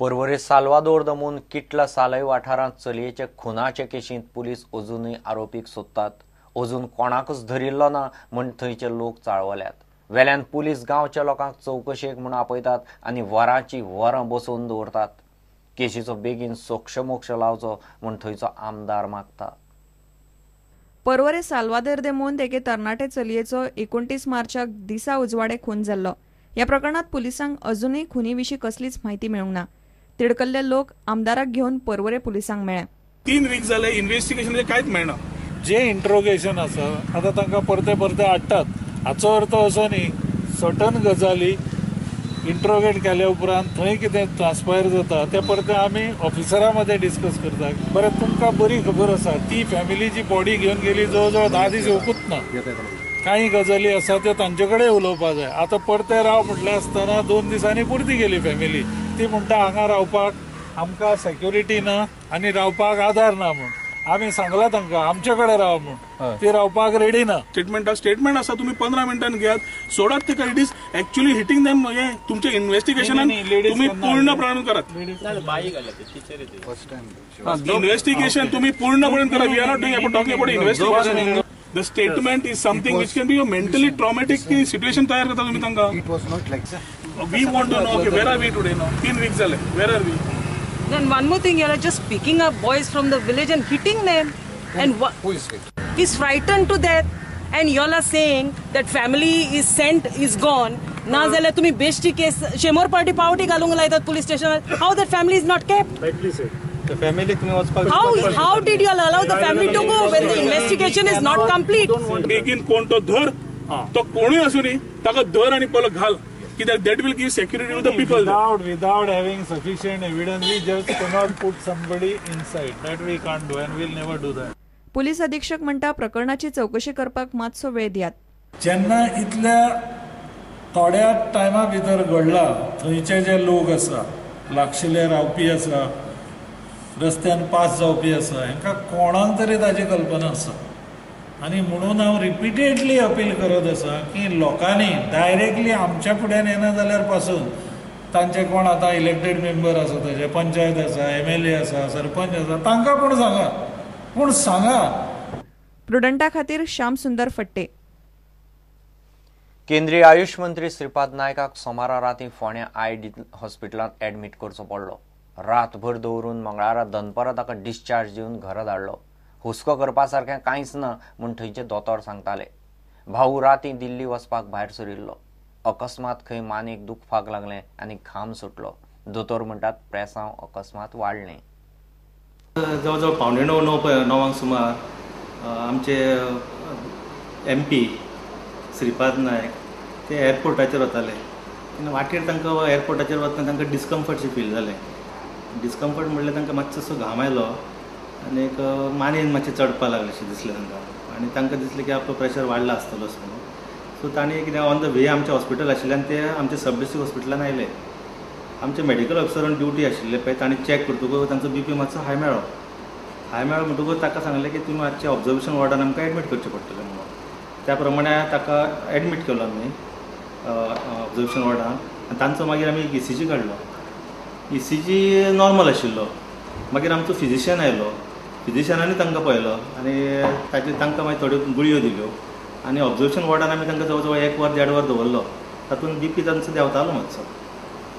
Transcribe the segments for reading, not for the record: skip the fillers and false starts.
परवरे साल्वादोर दमून किटला सालय वाठारांत चलयेचे खुनाचे केशींत पुलीस अजूनय आरोपीक सोदतात. अजून कोणाकच धरिल्लो ना म्हूण थंयचे लोक चाळवल्यात. वेल्यान पुलीस गांवच्या लोकांक चवकशेक म्हूण आपयतात आनी वरांची वरां बसोवन दवरतात. केशीचो बेगीन सोक्षमोक्ष लावचो म्हूण थंयचो आमदार मागता. परवरे साल्वादोर देमून एके तरणाटे चलयेचो 29 मार्चाक दिसा उजवाडे खून जाल्लो. ह्या प्रकरणात पुलिसांक अजूनय खुनी विशीं कसलीच म्हायती मेळूंक ना. तिडकल्ले लोक आमदाराक घेवन परवरे पुलिसांक मेळ्ळे. 3 वीक जाले इन्व्हेस्टिगेशन कांयच मेळना. जे इंट्रोगेशन आसा आतां तांकां परते हाडटात. हाचो अर्थ असो न्ही सर्टन गजाली इंट्रोगेट केल्या उपरांत थंय कितें ट्रान्सपायर जाता ते परते आमी ऑफिसरां मदें डिस्कस करतात. बरें तुमकां बरी खबर आसा ती फॅमिली जी बॉडी घेवन गेली जवळ जवळ 10 दीस येवंकूच ना. काही गजाली आसा त्यो तांचे कडेन उलोवपा जाय. आतां परते राव म्हटलें आसतना 2 दिसांनी परती गेली फॅमिली. ती म्हणटा हांगा रावपाक आमकां सेक्युरिटी ना आनी रावपाक आधार ना म्हूण. आमी सांगला तांकां आमचे कडेन राव म्हूण. ती रावपाक रेडी ना. स्टेटमेंट आसा तुम्ही 15 मिनटांनी घेयात सोडात तेका. It is actually hitting them. हे तुमच्या इन्व्हेस्टिगेशनान तुम्ही पूर्णपणे करात. इन्व्हेस्टिगेशन तुम्ही पूर्णपणे करा. We are not doing talking about investigation. The statement is something which can be a mentally traumatic situation तयार करता तुम्ही तांकां. It was not like that. We want to know, okay, where are we today now? 3 weeks zale. Where are we? Then one more thing, you are just picking up boys from the village and hitting them. And Who is it? he's frightened to death. And you all are saying that family is sent, is gone. Na zale tumi besti case Shemor party पावटी घालूंक लायतात police station. How that family is not kept? Rightly said. The family तुम्ही वचपाक. How did you all allow the family to go when the investigation is not complete? बेगीन कोण तो धर तो कोणूय असू नी ताका धर आनी पयलो घाल. कित्याक that will give security to the people. Without having sufficient evidence, we just cannot put somebody inside. That we can't do and we'll never do that. Police अधीक्षक म्हणटा प्रकरणाची चौकशी करपाक मातसो वेळ दियात. जेन्ना इतल्या थोड्या टायमा भितर घडला थंयचे जे लोक आसा लागशिल्ले रावपी आसा रस्त्यान पास जावपी आसा हांकां कोणाक तरी ताची कल्पना आसा. आनी म्हणून हांव रिपिटेडली अपील करत आसा की लोकांनी डायरेक्टली आमच्या फुड्यान येना जाल्यार पासून तांचे कोण आतां इलेक्टेड मेंबर आसा तशे पंचायत आसा MLA आसा सरपंच आसा तांकां पूण सांगा. प्रुडंटा खातीर श्याम सुंदर फट्टे. केंद्रीय आयुष मंत्री श्रीपाद नायकाक सोमारा रातीं फोंड्या ID हॉस्पिटलांत एडमीट करचो पडलो. रातभर दवरून मंगळारा दनपारां ताका डिस्चार्ज दिवन घरा धाडलो. हुस्को करपा सारकें कांयच ना म्हूण थंयचे दोतोर सांगताले. भाऊ रातीं दिल्ली वचपाक भायर सरिल्लो. अकस्मात खंय मानेक दुखपाक लागलें आनी घाम सुटलो. दोतोर म्हणटात प्रेसांव अकस्मात वाडलें. जवळ जवळ 9:30 सुमार आमचे MP श्रीपाद नायक ते एअरपोर्टाचेर वताले. वाटेर तांकां एअरपोर्टाचेर वतना तांकां डिस्कम्फर्टशें फील जालें. डिस्कम्फर्ट म्हणल्यार तांकां मातसो घाम आयलो आनी एक मानेन मातशें चडपा लागलें अशें दिसलें तांकां. आनी तांकां दिसलें की आपलो प्रेशर वाडला आसतलो असो. सो तांणी कितें ऑन द वे आमचें हॉस्पिटल आशिल्लें आनी ते आमच्या सब डिस्ट्रिक्ट हॉस्पिटलान आयले. आमचे मेडिकल ऑफिसरान ड्युटी आशिल्ले पळय तांणी चॅक करतकूच तांचो BP मातसो हाय मेळ्ळो म्हणटकूच ताका सांगलें की तुमी मातशें ऑब्जर्वेशन वॉर्डान आमकां एडमीट करचें पडटलें म्हणून. त्या प्रमाणे ताका एडमीट केलो आमी ऑब्जर्वेशन वॉर्डान. आनी तांचो मागीर आमी ECG काडलो. ECG नॉर्मल आशिल्लो. मागीर आमचो फिजिशियन आयलो. फिजिशियनांनी तांकां पळयलो आनी तांकां मागीर थोड्यो गुळयो दिल्यो आनी ऑब्जर्वेशन वॉर्डान आमी तांकां जवळ जवळ 1 वर 1.5 वर दवरलो. तातूंत BP तांचो देंवतालो मातसो.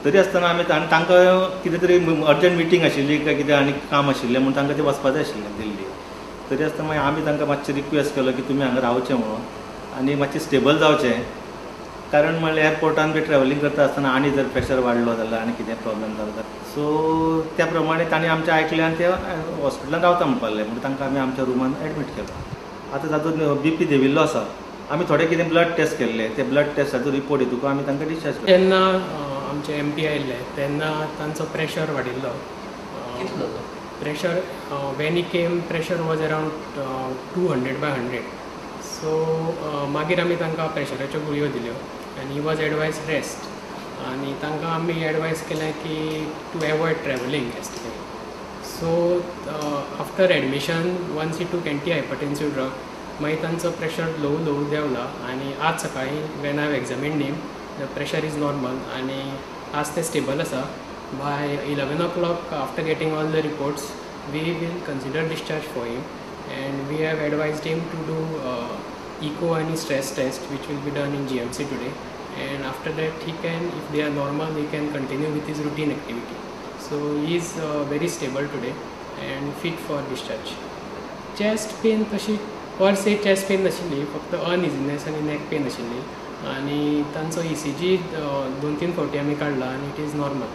तरी आसतना आमी तांकां कितें तरी अर्जंट मिटींग आशिल्ली काय कितें आनी काम आशिल्लें म्हूण तांकां तें वचपा जाय आशिल्लें दिल्ली. तरी आसतना मागीर आमी तांकां मातशें रिक्वेस्ट केलो की तुमी हांगा रावचें म्हणून आनी मातशें स्टेबल जावचें. कारण म्हणल्यार एअरपोर्टान बी ट्रॅव्हलिंग करता आसतना आनी जर प्रेशर वाडलो जाल्यार आनी कितें प्रॉब्लेम जालो जाल्यार. सो त्या प्रमाणे तांणी आमचें आयकलें आनी ते हॉस्पिटलान रावता म्हणपाक लागले. म्हणजे तांकां आमी आमच्या रुमान एडमीट केलो. आतां तातूंत BP देविल्लो आसा. आमी थोडे कितें ब्लड टेस्ट केल्ले. ते ब्लड टेस्टाचो रिपोर्ट येतकूच आमी तांकां डिस्चार्ज केलो. जेन्ना आमचे MP आयिल्ले तेन्ना तांचो प्रेशर वाडिल्लो. Pressure when he came pressure was around 200/100. So मागीर आमी तांकां प्रेशराच्यो गुळयो दिल्यो आनी ही वॉज एडवायज रेस्ट. आनी तांकां आमी एडवायज केलें की to avoid travelling estimate. So after admission once he took antihypertensive drug मागीर तांचो प्रेशर ल्हव देंवला. आनी आज सकाळीं वेन हांव examined him the pressure is normal आनी आज ते स्टेबल आसा By 11 o'clock, after getting all the reports, we will consider discharge for him, and we have advised him to do echo and stress test, which will be done in GMC today. And after that, he can, if they are normal, he can continue with his routine activity. So he is very stable today and fit for discharge. Chest pain तशी पर से chest pain नाशिल्ली, फक्त अनइझीनेस आनी neck pain आशिल्ली, आनी तांचो ECG 2-3 फावटी आमी काडला आनी इट इज नॉर्मल.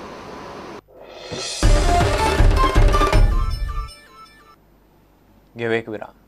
घेऊ एक विराम.